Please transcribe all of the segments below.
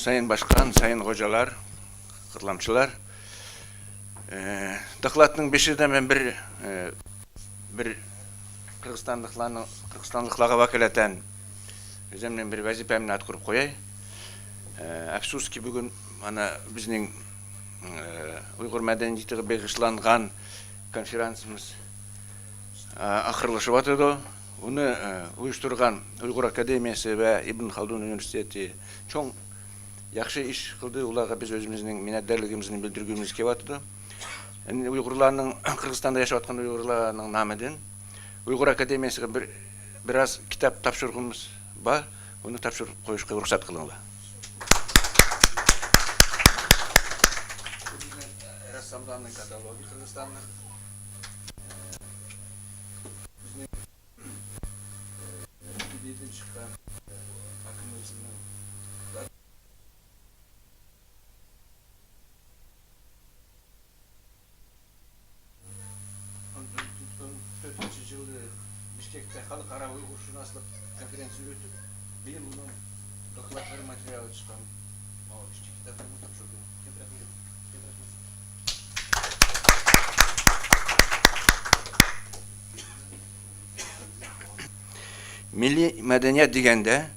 Sayın Başkan, sayın hocalar, kırlamçılar. Dıklatның бешеден мен bir Kırgızstanlıklara vakaleten özümden bir vazifemni atkırıp koyay. Afsus ki bugün mana bizning Uyghur medeniyetiga bag'ishlangan konferensimiz ahırlaşıp atıdı. Onu uyuşturgan Uyghur Akademiyası ve İbn Haldun Üniversiteti çok yaxşı iş kıldı. Ularga biz özümüzün minnettarligimizni bildirgimiz kelip atıdı. Uygurlarning Kırgızstanda yaşayotgan Uygurlarning namıdan Uyghur Akademiyasiga biraz kitap tapşırgımız var. Onu tapşırıp koyuşqa ruhsat kılыңlar. Ressamlarning katalogi Kırgızstan'da. Bizning Türkiye'den çıkan akımımızın 2004 жылы Бишкекте халыкара уйгуршунасылык конференция өтүп, быйыл мунун докладдары материалы чыккан. Ички китаптарды тапшырдым. Milli medeniyet degende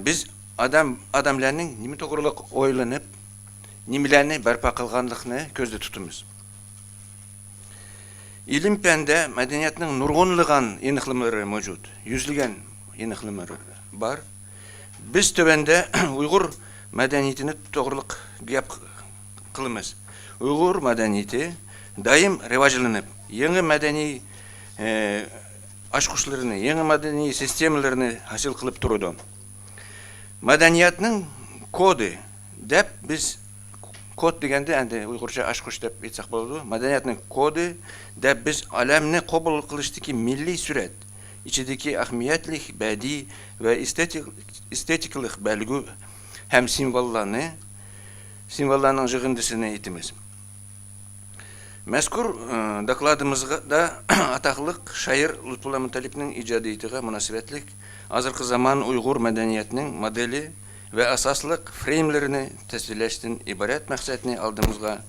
biz adamlarning nima to'g'riliq o'ylanib, nimalarni barpo qilganligini ko'zda tutamiz. İlim pende medeniyetinin nurgunluğun eniqlimleri mevcut. Yüzlügen eniqlimleri var. Biz tövende Uygur medeniyetini to'g'riliq gap qilamiz. Uygur medeniyeti daim rivojlanib, yangi madeniy aşkuşlarını, yangi madeniy sistemalarini hasil qilib turadi. Medeniyetinin kodu deb biz kod degende endi Uygurcha aşkuş deb aytsak bo'ladi. Medeniyetning kodu deb biz alamni qabul qilishdagi milliy surat, ichidagi ahamiyatli badiiy va estetiklik belgi hem simvollarning yig'indisini aytamiz. Mazkur dokladimizda ataqliq shoir Lutfulla Mutalibning ijodiyatiga munosabatlik hozirgi zamon Uyg'ur medeniyetining modeli ve asaslık frame'lerini tasvirlashdan ibaret maqsadni aldığımızga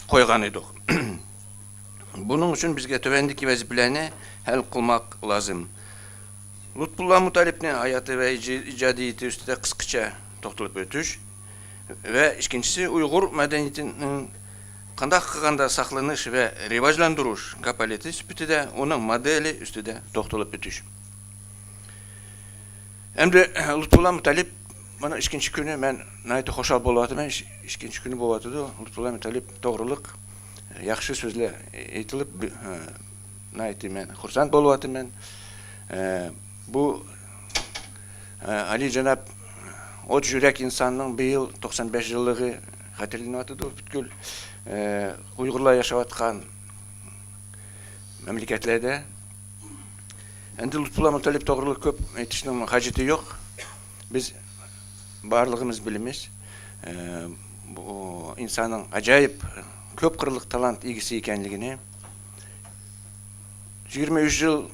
koygan edik. Bunun için bizge tövendeki vazifelerini hal kılmak lazım. Lutfullah Mutalib'nin hayatı ve icadiyeti üstüde kıskaça toxtulup ötüş ve ikincisi Uygur medeniyetinin qandaq qılganda saklanış ve rivajlandırış kapaleti süpütüde onun modeli üstüde toxtulup ötüş. Emre Lutfullah Mutalib bana ikinci günü ben nayeti hoşal bolatımen, ikinci günü bolatıdı. Lutfullah Mutalib doğruluk, yaxşı sözle eğitilip nayeti men xursand bolatımen. Bu Ali Cenab o yürek insanın bir yıl 95 yıllığı hatırlanıp atıdı. Bütkül Uygurlar yaşayotgan memleketlerde. Endi Lutfullah Mutalib doğruluk köp etişinin haceti yok. Biz barlığımız bilimiz. Bu insanın acayip köp kırılık talant ilgisi ekenligini 23 yıl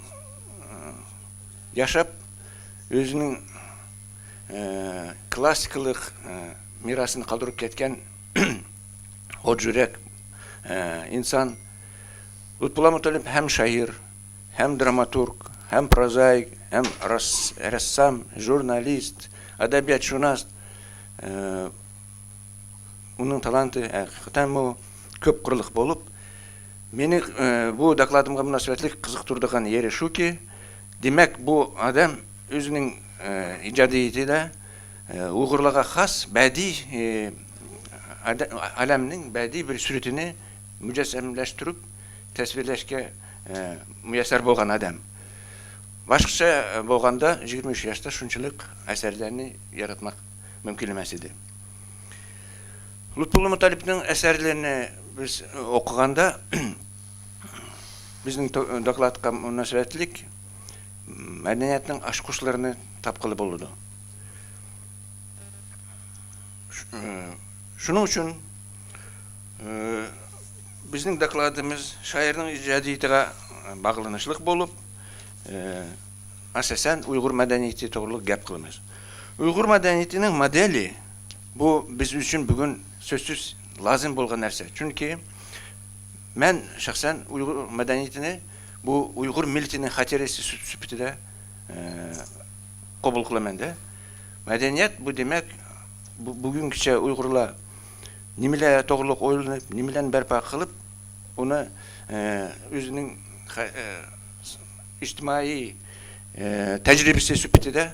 yaşap özünün klasiklik mirasını kaldırıp ketken o yürek insan Lutfullah Mutalib hem şair, hem dramaturg, hem prozaik, hem ressam, jurnalist, edebiyatşünas. Onun talantı hakikaten bu köp kırılık bolup meni bu dokladımga münasebetlik kızıktırdıgan yeri şu ki demek bu adam özünün icadiyetiyle Uygurlarga has badiiy alamning badiiy bir suretini mücessemleştirip tasvirlashga müyesser bo'lgan adam. Başqacha bo'lganda 23 yaşta şunçalık eserlerini yaratmak mümkün emas edi. Lutfullah Mutalib'nin eserlerini biz okuganda bizning dokladga münasebetlik medeniyetning aşkuşlarını tapqılı bo'ldi. Şunun için bizning dokladımız şairning ijodiyatiga bağlanışlıq bolup asasen Uygur medeniyeti to'g'riliq gap qilamiz. Uygur medeniyetining modeli Bu biz üçün bugün sözsüz lazım bolgan нәрсе. Çünkü ben şahsen Uygur medeniyetini bu Uygur milletinin hateresi süpütüde kabul kılamen de. Medeniyet bu demek bugünküçe Uygurlar nimile doğruluk oylanıp, nimelen berpa kılıp onu özünün içtimai tecrübesi süpütüde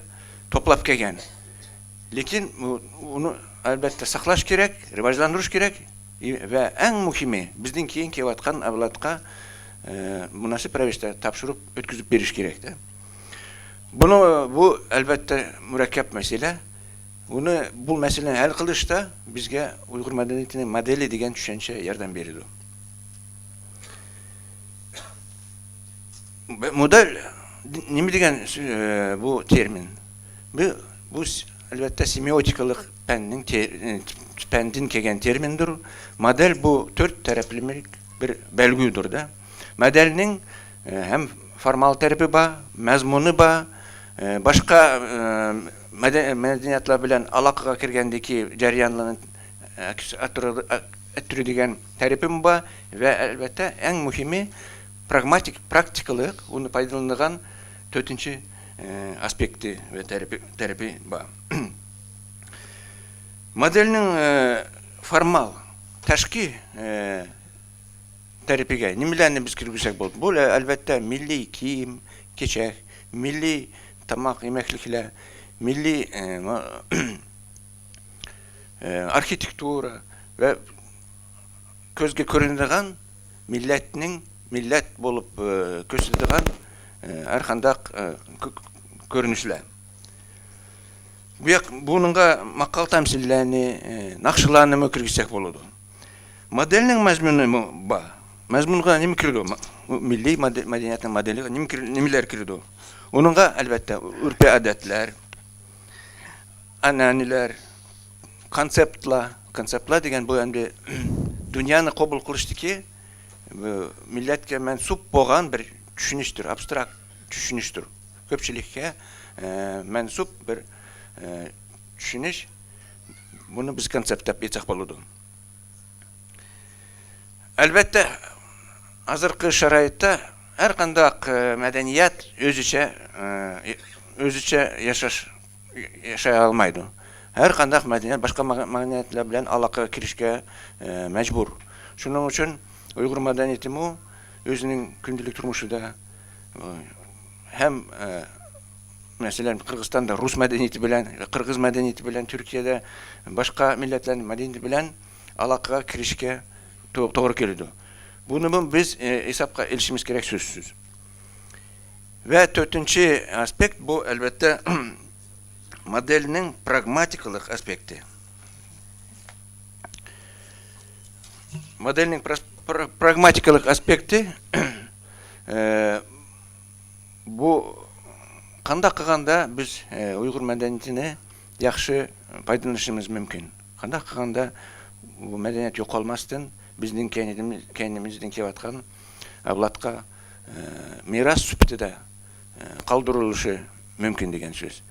toplap kelgen. Lekin onu elbette saklaş gerek, rivajlandırış gerek ve en muhimi bizden keyin kelayotgan avlodga münasip ravishda tapşırıp ötküzüp beriş gerek de. Bu elbette mürekkep mesele. Bu meseleni hal kılışta bizge Uygur medeniyetinin modeli degan düşünce yardım berdi. Model nima degan bu termin? Bu elbette semiotikalik pendin kelgan termindir. Model bu dört taraflı bir belgüdür da. Modelning hem formal tarafi ba, mazmuni ba, başka medeniyetler bilen alakaga kirgendeki jaryanlarının ettiri degan tarafim ba ve elbette en muhimi pragmatik, praktikalık, onu paydalanılan dördüncü aspekti ve terapi ba. Modelinin formal, taşki terapiye nimelerni biz kirgizsek bo'ldi. Bu elbette milli kiyim, keçek, milli tamak yemeklikler, milli arkitektura ve közge görünülen millet bolup kösüldüğün her kandak görünüşler. Bununla makal temsillerini, nakşılarını mı kirgisek boludu. Modelinin mazmunu ba. Mazmunga nima kirdi? Milliy medeniyetning modeli nimalar kirdi? Onunla elbette urf adetler, ananiler, konseptlar degan bu endi dünyani qabul qilishdiki milletke mensup bo'lgan bir tushunishdir, abstrakt tushunishdir. Ko'pchilikka mensup bir tushunish. Bunu biz konsept deb aytsak bo'ladi. Albatta hozirgi sharoitda har qanday madaniyat o'zicha yashay olmaydi. Her qanday madaniyat boshqa madaniyatlar bilan aloqaga kirishga majbur. Shuning uchun Uygur medeniyeti o'zining kundalik turmushida hem mesela Kırgızistan'da Rus medeniyeti bilen, Kırgız medeniyeti bilen, Türkiye'de başka milletlerin medeniyeti bilen aloqaga kirishga to'g'ri keladi. Bunu biz hesapga ilishimiz gerek sözsüz. Ve dördüncü aspekt bu elbette modelinin pragmatiklik aspekti. Modelinin pragmatiklik aspekti bu qanday qilganda biz Uygur medeniyetini yaxshi foydalanishimiz mumkin. Qanday qilganda bu medeniyet yo'qolmasdan bizning kendimizden kelayotgan avlodga miras sifatida qoldirilishi mumkin degan so'z.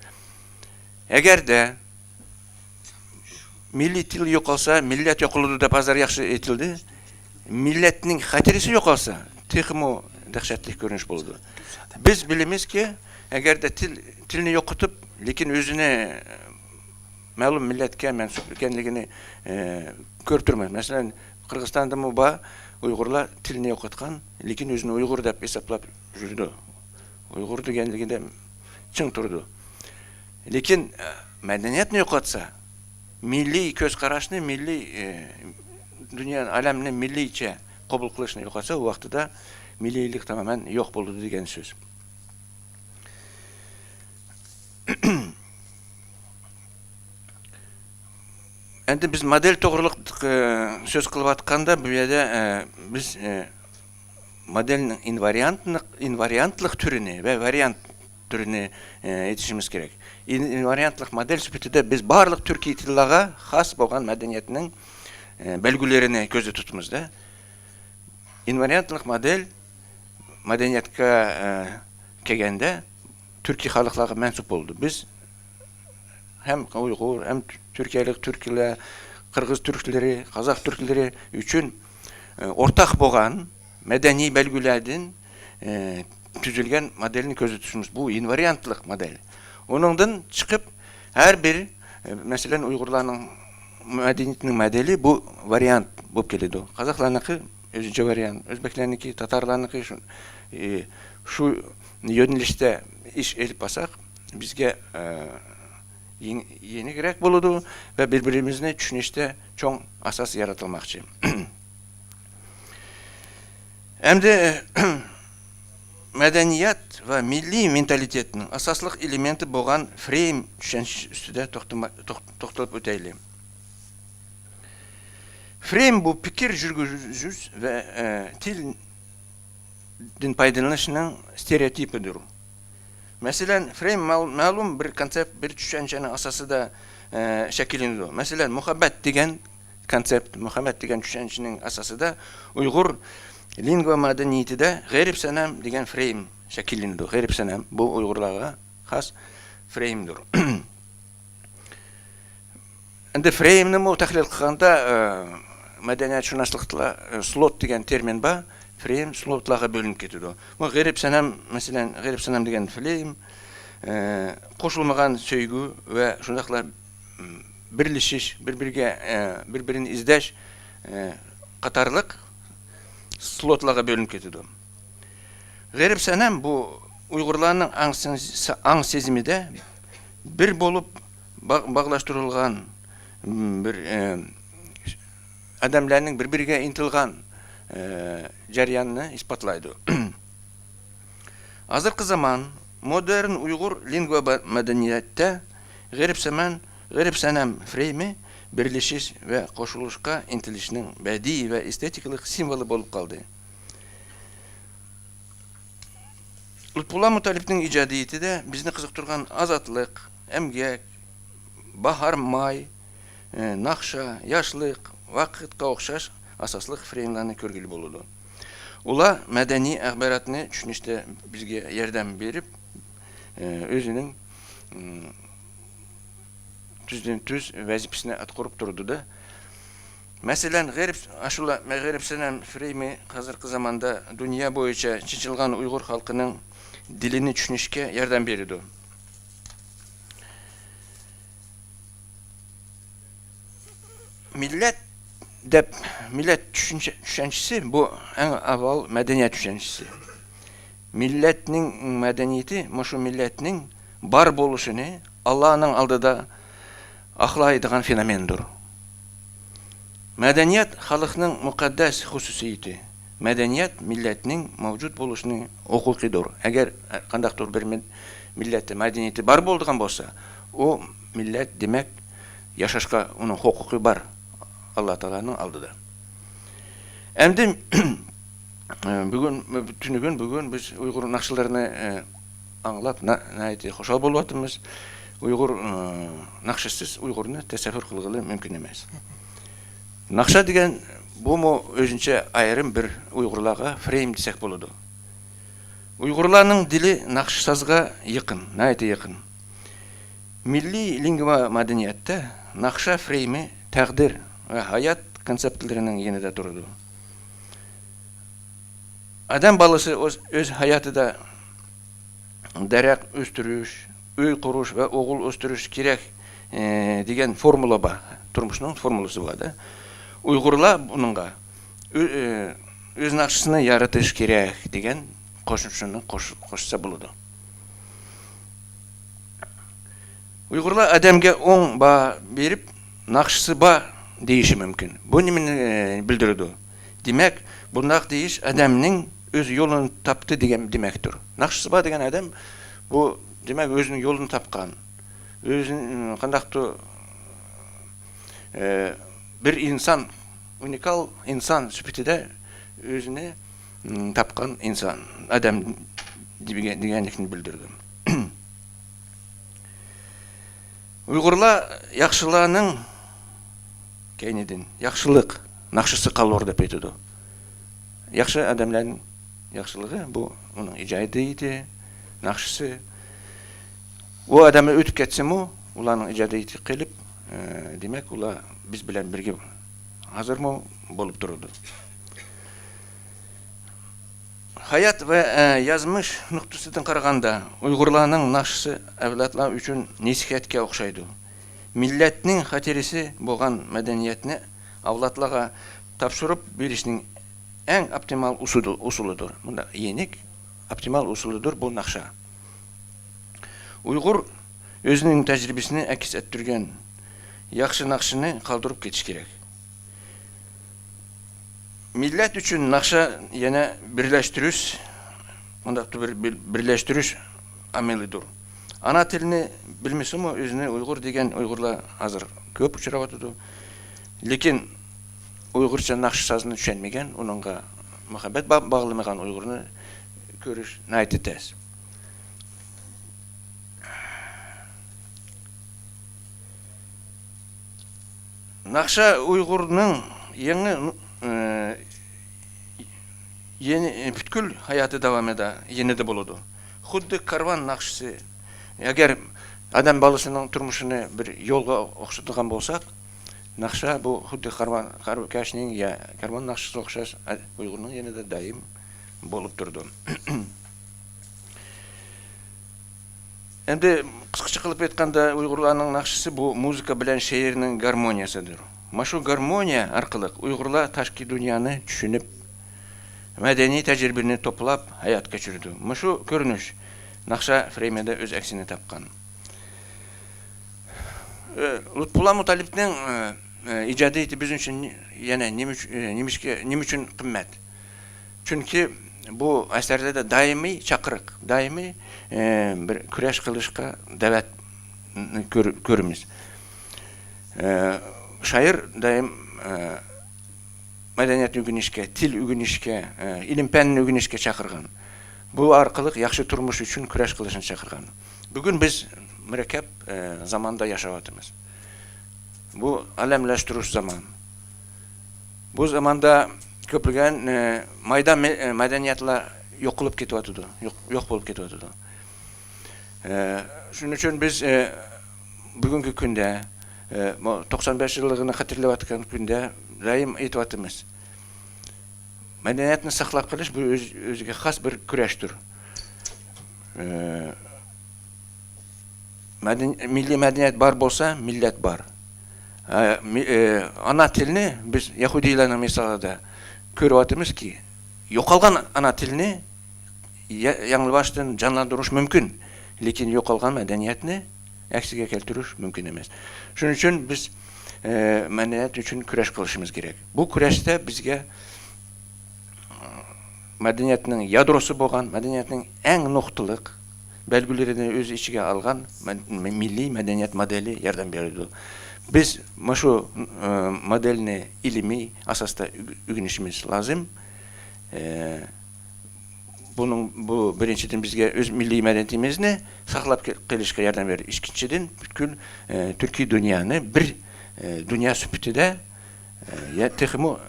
Agarda milliy til yo'qolsa, millat yo'qoladi deb hozir yaxshi aytildi. Millatning xatirisi yo'qolsa, texmo dahshatli ko'rinish bo'ladi. Biz bilimizki, agarda tilni yo'qotib, lekin o'zini ma'lum millatga mansub ekanligini ko'rtirmaydi. Masalan, Kırgızistan'da Uygurlar tilini yo'qotgan, lekin o'zini Uygur deb hisoblab yurdi. Uygur deganligida ching turdi. Lekin madaniyatni yo'qotsa, milliy ko'z qarashni, milliy dunyo alamni milliycha qabul qilishni yo'qotsa, u vaqtida milliylik tamamen yo'q bo'ldi degan so'z. Endi biz model to'g'riliq söz qilayotganda bu yerda biz modelning invariantlik türini ve variant türini aytishimiz kerak. Invariantlik model sifatida biz barliq Türkiye tillarga xos bo'lgan madaniyatning belgilerini ko'zda tutmamizda. Invariantlik model madaniyatga kelganda Türkiye xalqlariga mansub bo'ldi. Biz hem Uygur, hem Türkiye'lik Türkler, Kırgız Türkleri, Kazak Türkleri üçün ortak boğan medeni belgülerden tüzülgen modelini közütüşümüz. Bu invariantlık model. Onundan çıkıp her bir mesela Uygurlarının medeniyetinin modeli bu variant bulup geledi. Kazaklarınki özünce variant, Özbeklerninki, Tatarlarınki şu yönelişte iş elip basak bizge yeni gerek buludu ve birbirimizni düşünüşte çok asas yaratılmakçı. Hem de medeniyet ve milli mentalitetin asaslık elementi boğan frame düşünüş üstüde toxtalıp öteyli. Frame bu fikir жүрgüzüz ve tilin paydalanışının stereotipidir. Mesela frame malum bir konsept, bir düşüncenin asası da şekilleniyor. Mesela muhabbet degen konsept, muhabbet degen düşüncenin asası da Uygur lingua medeniyeti de garip senem degen frame şekilleniyor. Garip senem bu Uygurlara has frame'dir. Endi frame'ni mu tahlil qilganda medeniyetşünaslıkla slot degen termin ba, frame slotlarga bölünüp ketidi. Bu garip senem, mesela garip senem degen frame qoşulmagan söygü ve şundaqla birleşiş, birbirini izleş qatarlık slotlarga bölünüp ketidi. Garip senem bu Uygurlarning aң sezimide bir bolup bağlaştırılgan bir adamlarning bir-biriga intilgan jaryanını ispatlaydı. Hazırkı zaman modern Uygur lingua medeniyette garip senem frame birleşiş ve koşuluşka intilişinin bedi ve estetiklik simvolu bolup kaldı. Lütfullah Mutalip'nin icadiyeti de bizni kızıktırgan azatlık, emgek, bahar may, nakşa, yaşlık, vakıtqa okşaş asaslık frame'larını körgülü boludu. Ula medeni akbaratını düşünüşte bizge yerden berip özünün tüzden tüz vazifesine atkorup durdu da. Mesela garip senem frame'i hazırkı zamanda dünya boyunca çiçilgan Uygur halkının dilini düşünüşke yerden beridu. Millet düşüncesi bu en aval medeniyet düşüncesi. Milletinin medeniyeti, şu milletinin bar boluşunu Allah'ın aldıda aklaydıgan fenomendir. Medeniyet halkının mukaddes hususiyeti. Medeniyet milletinin mevcut boluşunu hukukidir. Eğer kandaktur bir millette medeniyeti bar bolduğun bolsa, o millet demek yaşaşka onun hukuku var. Allah Teala'nın aldıda. Endi bugün biz Uygur nakşılarını anlap nayeti hoşal boluvatımız. Uygur nakşısız Uygur'unu teseffür kılgılı mümkün emez. Nakşa degen bu mu özünçe ayrım bir Uygurlarga frame desek boludu. Uygurlarning dili nakşsazga yakın, nayeti yakın. Milli lingua medeniyette nakşa frame'i takdir ve hayat konseptlerinin yenide durdu. Adam balısı öz hayatı da derek östürüş, öy kuruş ve oğul östürüş gerek degen formula ba, turmuşunun formulası var da. Uygurlar bununla öz nakşısını yaratış gerek degen koşuşunu koşsa buludu. Uygurlar adamga on ba berip nakşısı ba deyişi mümkün. Bu nimeni bildirdi. Demek bundak deyiş adamның öz yolunu taptı demektir. Nakşısı ba degen adam bu demek özünün yolunu tapkan. Özünün kandaktı bir insan, unikal insan süpütüde özünü tapkan insan, adam degenlikini bildirdi. Uygurlar yaxşılarının keynidin, yaxşılık, nakşısı kalor dep etidi. Yaxşı adamların yaxşılığı bu onun icadiyeti, nakşısı. O adamı ötüp ketse mu, уларның иҗадияты килеп, демәк, улар без белән бергә хәзерме булып торды. Hayat ve yazmış noktasından karaganda Uygurlarning naqshisi avlodlar uchun nasihatga o'xshaydi. Millatning xatirisi bo'lgan madaniyatni avlodlarga topshirib berishning eng optimal usulidir. Bunda yenik optimal usulidir bu naqsha. Uyg'ur o'zining tajribasini aks ettirgan yaxshi naqshini qoldirib ketish kerak. Millet üçün naqsha yana birleştiriş, birleştiriş amelidir. Ana tilini bilmesimi özüne Uygur degen Uygurlar hazır köp uçuravatıdı. Lekin Uygurca naqsh sazını düşenmegen, onunla muhabbet bağlamagan Uygurunu görüş nayet tez. Naqsha Uygur'un yeni bütkül hayatı devam eder, yeni de buludu. Xuddi karvan naqshisi. Eğer adam balısının turmuşunu bir yolga oxşatılgan bolsak, naqsha bu xuddi karvan ya karvan naqshisi oxşas Uygur'un yeni de daim bolup durdu. Endi qısqacha qilib aytganda Uygurlarning naqshisi bu muzika bilan şeirning garmoniyasidir. Maşu garmoniya arqali Uygurlar tashqi dunyoni tushunib, madaniy tajribani to'plab hayot kechirdi. Maşu ko'rinish naqsha fremida o'z aksini topgan. Lutfullah Mutalibning ijodiyati biz uchun yana nima uchun qimmat? Chunki bu asarlarda doimiy chaqiriq, doimiy bir kurash qilishga da'vat ko'ramiz. Şair daim madaniyat ögünüşke, til ögünüşke, ilim-fenni ögünüşke çakırgan. Bu arqılıq yaxşı turmuş üçün küraş qilishni çakırgan. Bugün biz mürekkep zamanda yaşavatımız. Bu alemleştiriş zaman. Bu zamanda köplügen mayda madaniyatlar yok olup ketivatıdı, yok bolup ketivatıdı. Şunun için biz bugünkü günde 95 yılını hatırlayıp atkan günde daim aytıyatımız. Medeniyetini saklap kalish bu özüge xas bir küreştir. Milli medeniyet bar bolsa millet bar. Ana tilini biz Yahudilerning misalida ko'ryapmiz ki yo'qolgan ana tilini yangi baştan canlandırış mümkün. Lekin yo'qolgan medeniyetni aksiga keltirish mümkün emas. Shuning uchun biz madaniyat uchun kurash qilishimiz kerak. Bu kurashda bizga madaniyatning yadrosi bo'lgan, madaniyatning eng nuqtaliq belgilerini o'z ichiga olgan milliy madaniyat modeli yordam beradi. Biz shu modelni ilmiy asosda o'rganishimiz lozim. Bu birinchidan bizga o'z milliy madaniyatimizni saqlab qolishga yordam beradi. Ikkinchidan butkul Türkiye dunyoni bir dünya süpütüde texmo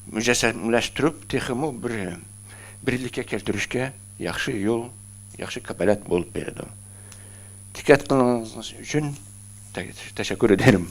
mücessemleştirip texmo bir birlikке keltirishga yaxshi yo'l, yaxshi kapalat bo'lib beradi. Dikkat qilganingiz uchun teşekkür ederim.